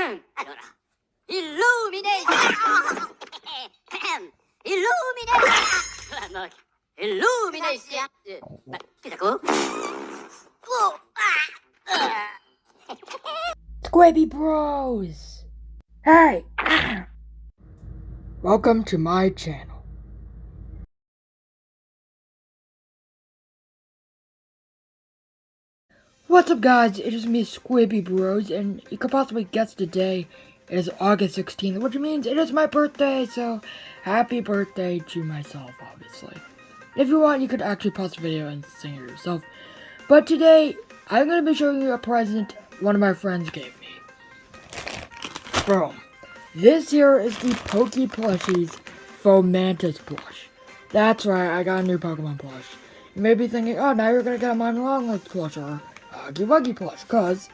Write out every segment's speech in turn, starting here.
Allora, illumination! Illumination! Illumination! Pinnacle? Squibbybros! Hey! Welcome to my channel. What's up, guys? It is me, Squibbybros, and you could possibly guess the day. It is August 16th, which means it is my birthday, so happy birthday to myself, obviously. If you want, you could actually pause the video and sing it yourself. But today, I'm going to be showing you a present one of my friends gave me. Boom. This here is the Poké Plush's Fomantis plush. That's right, I got a new Pokemon plush. You may be thinking, oh, now you're going to get a Mime Longlegs plush or Huggy Wuggy plush, because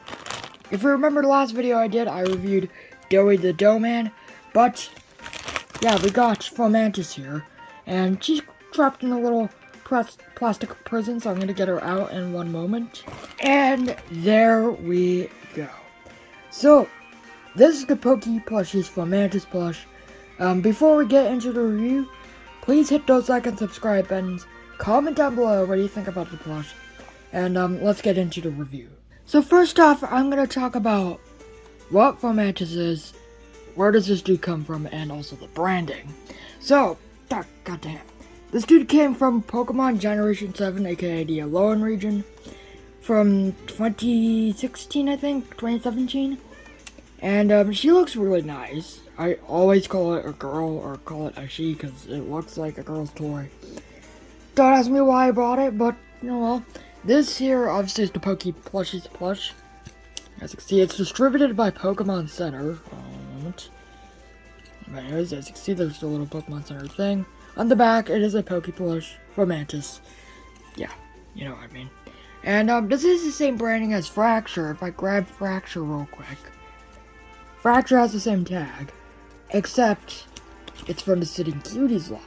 if you remember the last video I did, I reviewed Doughy the Doughman, but yeah, we got Fomantis here, and she's trapped in a little plastic prison, so I'm going to get her out in one moment. And there we go. So, this is the Poké Plush's Fomantis plush. Before we get into the review, please hit those like and subscribe buttons. Comment down below what you think about the plush. And let's get into the review. So first off, I'm going to talk about what Fomantis is, where does this dude come from, and also the branding. So, goddamn. This dude came from Pokemon Generation 7, aka the Alolan region, from 2016, I think, 2017. And she looks really nice. I always call it a girl or call it a she because it looks like a girl's toy. Don't ask me why I bought it, but, you know, well. This here, obviously, is the Poké Plush's plush. As you can see, it's distributed by Pokemon Center. Anyways, as you can see, there's a little Pokemon Center thing. On the back, it is a Poké Plush Fomantis. Yeah, you know what I mean. And this is the same branding as Fracture. If I grab Fracture real quick, Fracture has the same tag, except it's from the Sitting Cuties line.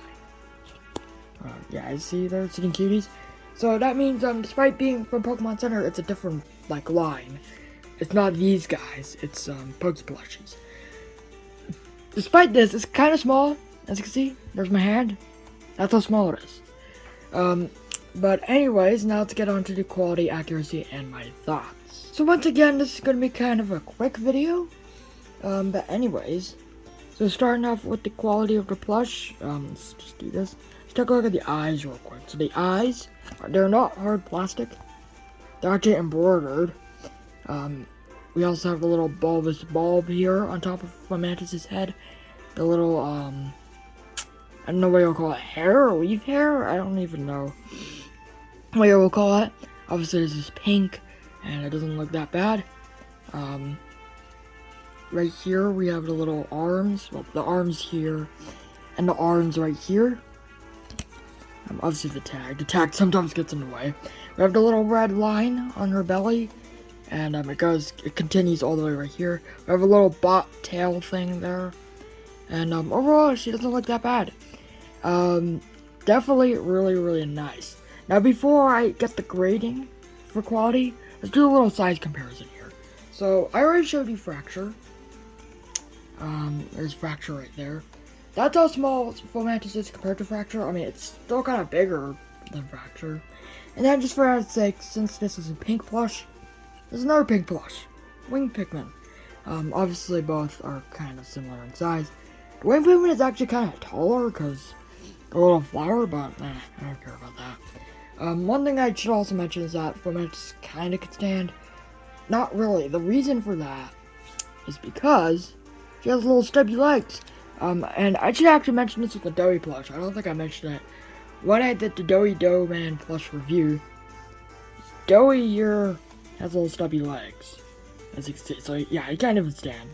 Yeah, I see there, Sitting Cuties. So that means, despite being from Pokemon Center, it's a different, like, line. It's not these guys, it's, Poké Plushies. Despite this, it's kind of small, as you can see. There's my hand. That's how small it is. But anyways, now let's get on to the quality, accuracy, and my thoughts. So once again, this is going to be kind of a quick video. But anyways, so starting off with the quality of the plush, let's just do this. Let's take a look at the eyes real quick. So the eyes, they're not hard plastic. They're actually embroidered. We also have the little bulbous bulb here on top of Fomantis' head. The little, I don't know what you'll call it, hair or leaf hair? I don't even know what you'll call it. Obviously this is pink, and it doesn't look that bad. Right here we have the little arms, well, the arms here, and the arms right here. Obviously the tag sometimes gets in the way. We have the little red line on her belly, and it continues all the way right here. We have a little bot tail thing there, and overall she doesn't look that bad. Definitely really nice. Now before I get the grading for quality, let's do a little size comparison here. So I already showed you Fracture. There's Fracture right there. That's how small Fomantis is compared to Fracture. I mean, it's still kind of bigger than Fracture. And then just for our sake, since this is a pink plush, there's another pink plush, Wing Pikmin. Obviously both are kind of similar in size. The Wing Pikmin is actually kind of taller because a little flower, but I don't care about that. One thing I should also mention is that Fomantis kind of could stand. Not really. The reason for that is because she has little stubby legs. And I should actually mention this with the Doughy plush. I don't think I mentioned it when I did the Doughy Doughman plush review. Doughy here has little stubby legs, as you can see. So yeah, he can't even stand.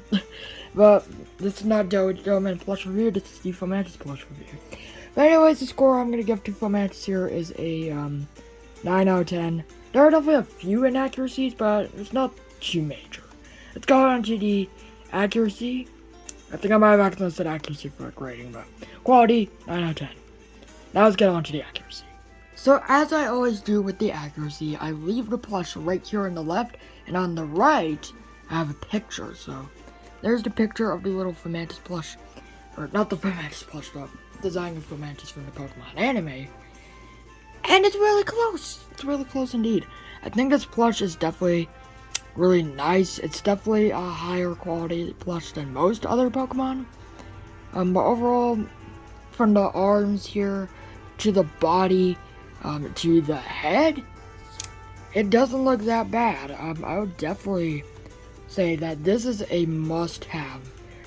But this is not Doughy Doughman plush review. This is the Fomantis plush review. But anyways, the score I'm gonna give to Fomantis here is a 9 out of 10. There are definitely a few inaccuracies, but it's not too major. Let's go on to the accuracy. I think I might have accidentally said accuracy for grading, but quality, 9 out of 10. Now let's get on to the accuracy. So as I always do with the accuracy, I leave the plush right here on the left, and on the right, I have a picture. So there's the picture of the little Fomantis plush. Or not the Fomantis plush, the design of Fomantis from the Pokemon anime. And it's really close. It's really close indeed. I think this plush is definitely really nice. It's definitely a higher quality plush than most other Pokemon. But overall, from the arms here to the body to the head, it doesn't look that bad. I would definitely say that this is a must-have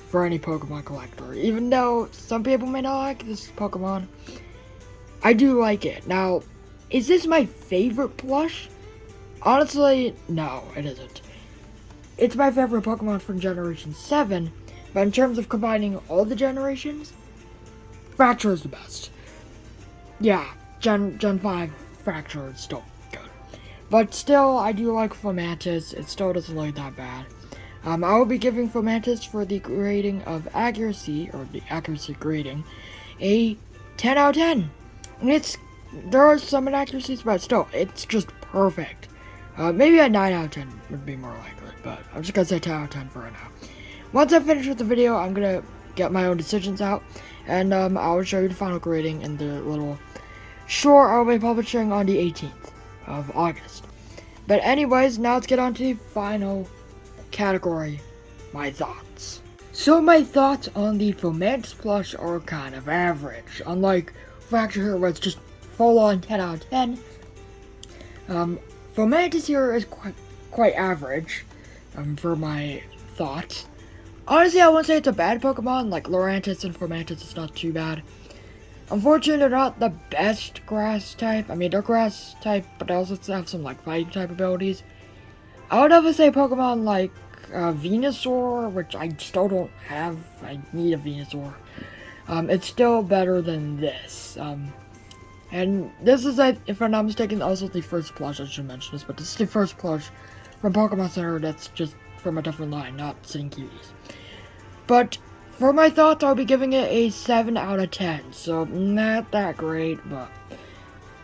for any Pokemon collector. Even though some people may not like this Pokemon, I do like it. Now, is this my favorite plush? Honestly, no, it isn't. It's my favorite Pokemon from Generation 7, but in terms of combining all the generations, Fracture is the best. Yeah, Gen 5 Fracture is still good. But still, I do like Fomantis. It still doesn't look that bad. I will be giving Fomantis for the grading of accuracy, or the accuracy grading, a 10 out of 10. And there are some inaccuracies, but still, it's just perfect. Maybe a 9 out of 10 would be more likely, but I'm just gonna say 10 out of 10 for right now. Once I finish with the video, I'm gonna get my own decisions out, and I'll show you the final grading in the little short I'll be publishing on the 18th of August. But anyways, now let's get on to the final category, my thoughts. So my thoughts on the Fomantis plush are kind of average. Unlike Fracture here, where it's just full-on 10 out of 10. Fomantis here is quite average, for my thoughts. Honestly, I wouldn't say it's a bad Pokemon. Like Lurantis and Fomantis, it's not too bad. Unfortunately, they're not the best grass type. I mean, they're grass type, but they also have some like fighting type abilities. I would never say Pokemon like Venusaur, which I still don't have. I need a Venusaur. It's still better than this. And this is, if I'm not mistaken, also the first plush. I should mention this, but this is the first plush from Pokemon Center that's just from a different line, not Sitting Cuties. But for my thoughts, I'll be giving it a 7 out of 10. So not that great, but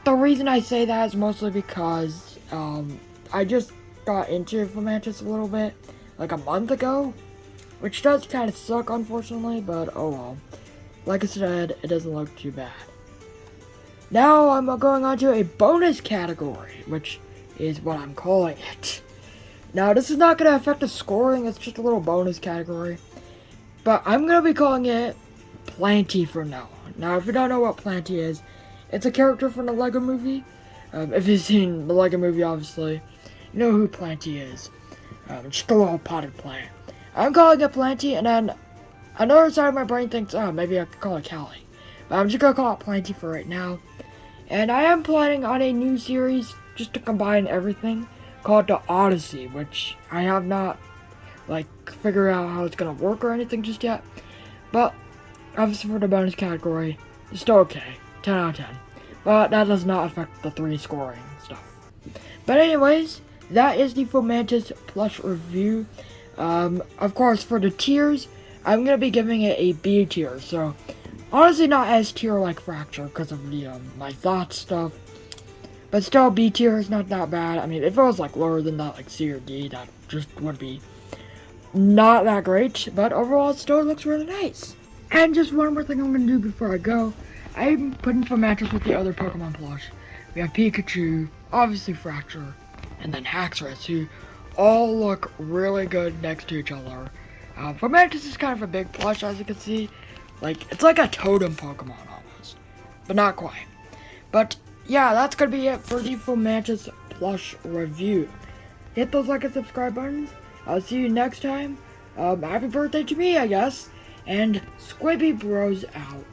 the reason I say that is mostly because I just got into Fomantis a little bit, like a month ago, which does kind of suck, unfortunately, but oh well. Like I said, it doesn't look too bad. Now I'm going on to a bonus category, which is what I'm calling it. Now this is not going to affect the scoring, it's just a little bonus category. But I'm going to be calling it Planty from now on. Now if you don't know what Planty is, it's a character from the Lego Movie. If you've seen the Lego Movie, obviously, you know who Planty is. Just a little potted plant. I'm calling it Planty, and then another side of my brain thinks, oh, maybe I could call it Callie. But I'm just going to call it Planty for right now. And I am planning on a new series just to combine everything called the Odyssey, which I have not figured out how it's gonna work or anything just yet. But obviously for the bonus category, it's still okay. 10 out of 10. But that does not affect the 3 scoring stuff. But anyways, that is the Fomantis plush review. Of course, for the tiers, I'm gonna be giving it a B tier. So honestly, not S tier like Fracture because of the my thoughts stuff. But still, B tier is not that bad. I mean, if it was like lower than that, like C or D, that just would be not that great. But overall, it still looks really nice. And just one more thing I'm gonna do before I go. I'm putting Fomantis with the other Pokemon plush. We have Pikachu, obviously Fracture, and then Haxorus, who all look really good next to each other. Fomantis is kind of a big plush, as you can see. It's like a totem Pokemon almost, but not quite. But yeah, that's gonna be it for the Fomantis plush review. Hit those like and subscribe buttons. I'll see you next time. Happy birthday to me, I guess. And Squibbybros out.